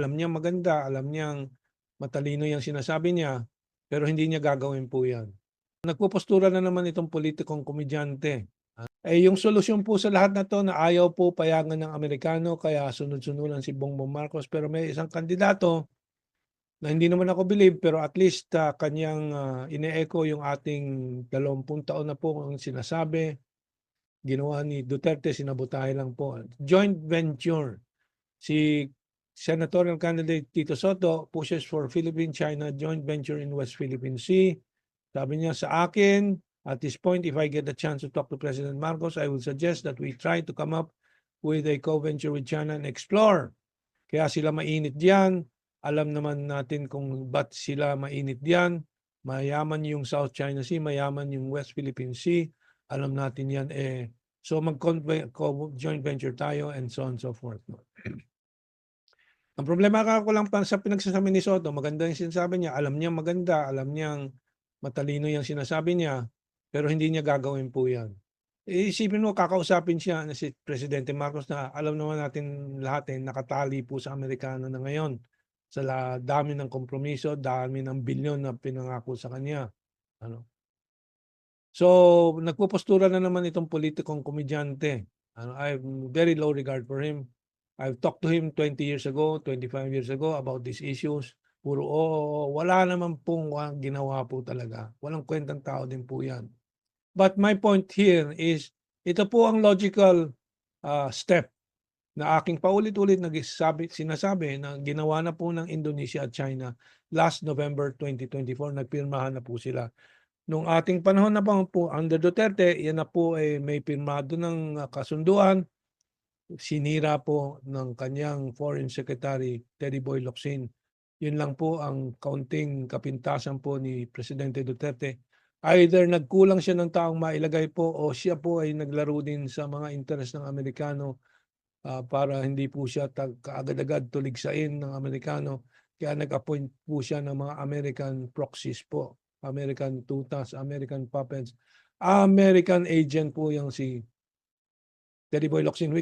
Alam niyang maganda, alam niyang matalino yung sinasabi niya, pero hindi niya gagawin po yan. Nagpopostura na naman itong pulitikong komedyante. Yung solusyon po sa lahat na 'to na ayaw po payagan ng Amerikano kaya sunod-sunuran si Bongbong Marcos. Pero may isang kandidato na hindi naman ako believe pero at least, kaniyang, ine-echo yung ating 20 taon na po ang sinasabi, ginawa ni Duterte sinabotahe lang po. Joint venture, si senatorial candidate Tito Soto pushes for Philippine-China joint venture in West Philippine Sea. Sabi niya, sa akin, at this point, if I get the chance to talk to President Marcos, I will suggest that we try to come up with a co-venture with China and explore. Kaya sila mainit diyan. Alam naman natin kung ba't sila mainit diyan. Mayaman yung South China Sea, mayaman yung West Philippine Sea. Alam natin yan. So mag-joint venture tayo and so on and so forth. Ang problema ko lang pa sa pinagsasabi ni Soto, maganda yung sinasabi niya, alam niyang maganda, alam niyang matalino yung sinasabi niya, pero hindi niya gagawin po yan. Isipin mo, kakausapin siya na si Presidente Marcos na alam naman natin lahat nakatali po sa Amerikano na ngayon sa dami ng kompromiso, dami ng bilyon na pinangako sa kanya. Ano? So, nagpopostura na naman itong politikong komedyante. I have very low regard for him. I've talked to him 20 years ago, 25 years ago about these issues. Puro oo, wala naman pong ginawa po talaga. Walang kwentang tao din po yan. But my point here is, ito po ang logical step na aking paulit-ulit sinasabi na ginawa na po ng Indonesia at China last November 2024. Nagpirmahan na po sila. Nung ating panahon na po under Duterte, yan na po may pirmado ng kasunduan. Sinira po ng kanyang Foreign Secretary Teddy Boy Locsin. Yun lang po ang kaunting kapintasan po ni Presidente Duterte. Either nagkulang siya ng taong mailagay po o siya po ay naglaro din sa mga interes ng Amerikano para hindi po siya kaagad-agad tuligsain ng Amerikano. Kaya nag-appoint po siya ng mga American proxies po. American tutas, American puppets. American agent po yung si Teddy Boy Locsin.